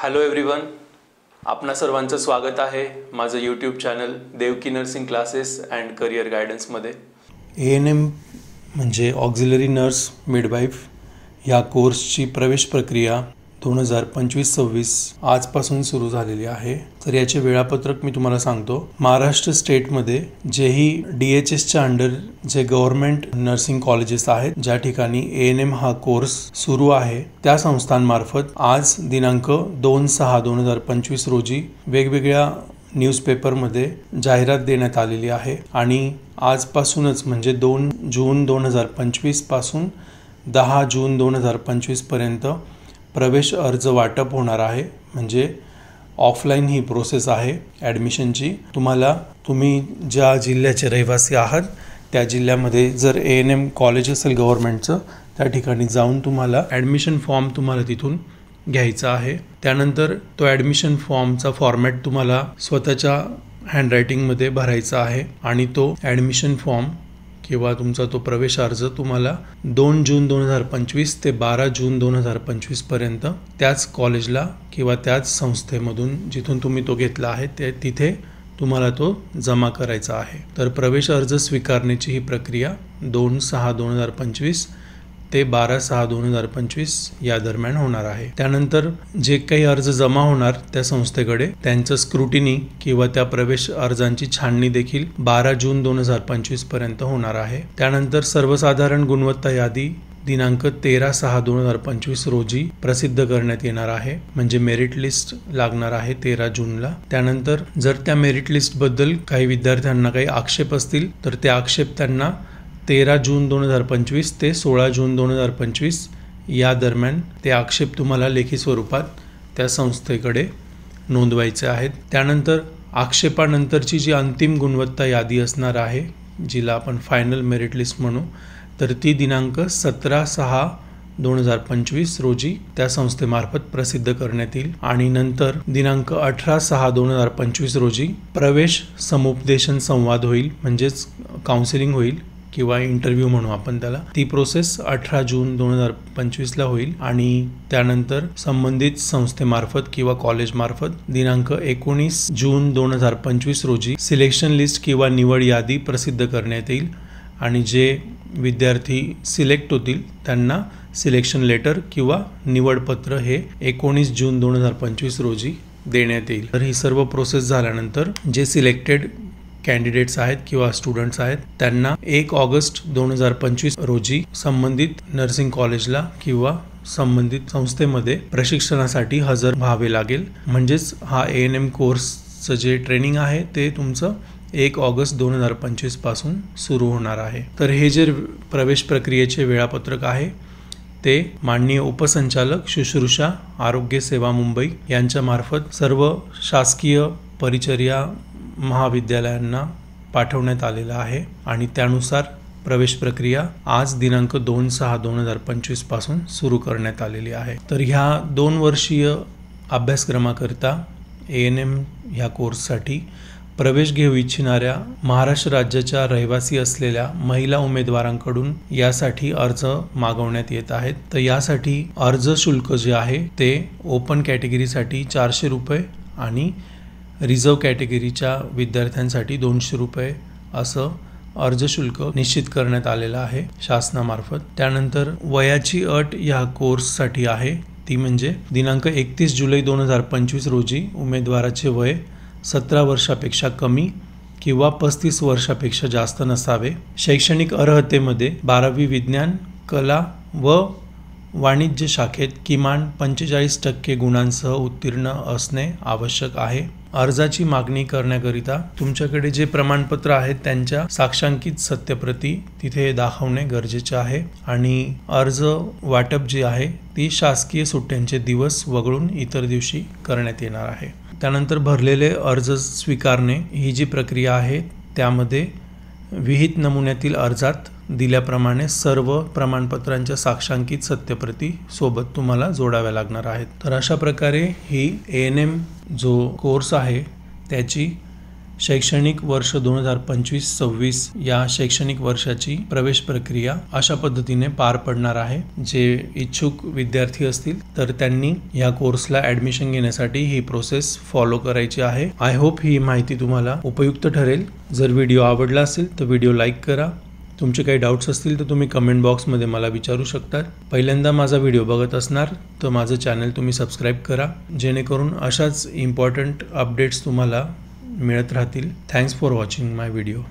Hello everyone, आपणा सर्वांचं स्वागत आहे माझं YouTube channel Devaki nursing classes and career गायडन्समध्ये. ANM म्हणजे ऑक्झिलरी नर्स मिडवाईफ ह्या कोर्सची प्रवेश प्रक्रिया 2025-26 आजपासून सुरू झालेली आहे. तर याचे वेळापत्रक मी तुम्हाला सांगतो. महाराष्ट्र स्टेटमध्ये जेही DHSच्या अंडर जे गव्हर्नमेंट नर्सिंग कॉलेजेस आहेत, ज्या ठिकाणी ANM हा कोर्स सुरू आहे, त्या संस्थांमार्फत आज दिनांक 2/6/2025 रोजी वेगवेगळ्या न्यूजपेपरमध्ये जाहिरात देण्यात आलेली आहे आणि आजपासूनच म्हणजे 2 जून 2025 पासून 10 जून 2025 पर्यंत प्रवेश अर्ज वाटप होणार आहे. म्हणजे ऑफलाईन ही प्रोसेस आहे ॲडमिशनची. तुम्ही ज्या जिल्ह्याचे रहिवासी आहात त्या जिल्ह्यामध्ये जर ANM कॉलेज असेल गव्हर्नमेंटचं, त्या ठिकाणी जाऊन तुम्हाला ॲडमिशन फॉर्म तुम्हाला तिथून घ्यायचा आहे. त्यानंतर तो ॲडमिशन फॉर्मचा फॉर्मॅट तुम्हाला स्वतःच्या हँडरायटिंगमध्ये भरायचा आहे आणि तो ॲडमिशन फॉर्म किंवा तुमचा तो प्रवेश अर्ज तुम्हाला 2 जून 2025 ते 12 जून 2025 पर्यंत त्याच कॉलेजला किंवा त्याच संस्थेमधून जिथून तुम्ही तो घेतला आहे तिथे तुम्हाला तो जमा करायचा आहे. तर प्रवेश अर्ज स्वीकारण्याची ही प्रक्रिया 2/6/2025 ते 12/6/2025 या दरम्यान होणार आहे. त्यानंतर जे काही अर्ज जमा होणार त्या संस्थेकडे, त्यांचं स्क्रुटिनी किंवा त्या प्रवेश अर्जांची छाननी देखील 12 जून 2025 पर्यंत होणार आहे. त्यानंतर सर्वसाधारण गुणवत्ता यादी दिनांक 13/6/2025 रोजी प्रसिद्ध करण्यात येणार आहे. म्हणजे मेरिट लिस्ट लागणार आहे 13 जूनला. त्यानंतर जर त्या मेरिट लिस्ट बद्दल काही विद्यार्थ्यांना काही आक्षेप असतील तर ते आक्षेप त्यांना 13 जून 2025 ते 16 जून 2025 या दरम्यान ते आक्षेप तुम्हाला लेखी स्वरूपात त्या संस्थेकडे नोंदवायचे आहेत. त्यानंतर आक्षेपानंतरची जी अंतिम गुणवत्ता यादी असणार आहे, जिला आपण फायनल मेरिट लिस्ट म्हणू, तर ती दिनांक 17/6/2025 रोजी त्या संस्थेमार्फत प्रसिद्ध करण्यात येईल आणि नंतर दिनांक 18/6/2025 रोजी प्रवेश समुपदेशन संवाद होईल. म्हणजेच काउन्सिलिंग होईल किंवा इंटरव्ह्यू म्हणू आपण त्याला. ती प्रोसेस 18 जून 2025 होईल आणि त्यानंतर संबंधित संस्थेमार्फत किंवा कॉलेजमार्फत दिनांक 19 जून 2025 रोजी सिलेक्शन लिस्ट किंवा निवड यादी प्रसिद्ध करण्यात येईल आणि जे विद्यार्थी सिलेक्ट होतील त्यांना सिलेक्शन लेटर किंवा निवडपत्र हे 19 जून 2025 रोजी देण्यात येईल. तर ही सर्व प्रोसेस झाल्यानंतर जे सिलेक्टेड कॅन्डिडेट्स आहेत किंवा स्टुडंट्स आहेत त्यांना 1 ऑगस्ट 2025 रोजी संबंधित नर्सिंग कॉलेजला किंवा संबंधित संस्थेमध्ये प्रशिक्षणासाठी हजर व्हावे लागेल. म्हणजेच हा ANM कोर्सचं जे ट्रेनिंग आहे ते तुमचं 1 ऑगस्ट 2025 पासून सुरू होणार आहे. तर हे जे प्रवेश प्रक्रियेचे वेळापत्रक आहे ते माननीय उपसंचालक शुश्रूषा आरोग्य सेवा मुंबई यांच्या मार्फत सर्व शासकीय परिचर्या महाविद्यालयांना पाठवण्यात आलेला आहे आणि त्यानुसार प्रवेश प्रक्रिया आज दिनांक 2/6/2025 पासून सुरू करण्यात आलेली आहे. तर ह्या 2 वर्षीय अभ्यासक्रमाकरिता ANM ह्या कोर्ससाठी प्रवेश घेऊ इच्छिणाऱ्या महाराष्ट्र राज्याच्या रहिवासी असलेल्या महिला उमेदवारांकडून यासाठी अर्ज मागवण्यात येत आहेत. तर यासाठी अर्ज शुल्क जे आहे ते ओपन कॅटेगरीसाठी 400 रुपये आणि रिझर्व कॅटेगरीच्या विद्यार्थ्यांसाठी 200 रुपये असं अर्ज शुल्क निश्चित करण्यात आलेलं आहे शासनामार्फत. त्यानंतर वयाची अट या कोर्ससाठी आहे ती म्हणजे दिनांक 31 जुलै 2025 रोजी उमेदवाराचे वय 17 वर्षापेक्षा कमी किंवा 35 वर्षापेक्षा जास्त नसावे. शैक्षणिक अर्हतेमध्ये 12वी विज्ञान, कला व वाणिज्य शाखेत किमान 45% गुणांसह उत्तीर्ण असणे आवश्यक आहे. अर्जाची मागणी करण्याकरिता तुमच्याकडे जे प्रमाणपत्र आहेत त्यांच्या साक्षांकित सत्यप्रती तिथे दाखवणे गरजेचे आहे आणि अर्ज वाटप जी आहे ती शासकीय सुट्ट्यांचे दिवस वगळून इतर दिवशी करण्यात येणार आहे. त्यानंतर भरलेले अर्ज स्वीकारणे ही जी प्रक्रिया आहे त्यामध्ये विहित नमुन्यातील अर्जात दिल्याप्रमाणे सर्व प्रमाणपत्रांच्या साक्षांकित सत्यप्रती सोबत तुम्हाला जोडाव्या लागणार आहेत. तर अशा प्रकारे ही ANM जो कोर्स आहे त्याची शैक्षणिक वर्ष 2025-26 या शैक्षणिक वर्षाची प्रवेश प्रक्रिया अशा पद्धतीने पार पडणार आहे। जे इच्छुक विद्यार्थी असतील तर त्यांनी या कोर्सला ऍडमिशन घेण्यासाठी ही प्रोसेस फॉलो करायची आहे। आय होप ही माहिती तुम्हाला उपयुक्त ठरेल। जर व्हिडिओ आवडला असेल तर व्हिडिओ लाईक करा। तुमचे काही डाऊट्स असतील तर तुम्ही कमेंट बॉक्समध्ये मला विचारू शकता। पहिल्यांदा माझा व्हिडिओ बघत असणार तर माझं चॅनल तुम्ही सबस्क्राईब करा, जेणेकरून अशाच इम्पॉर्टंट अपडेट्स तुम्हाला मिळत राहतील। Thanks for watching my video.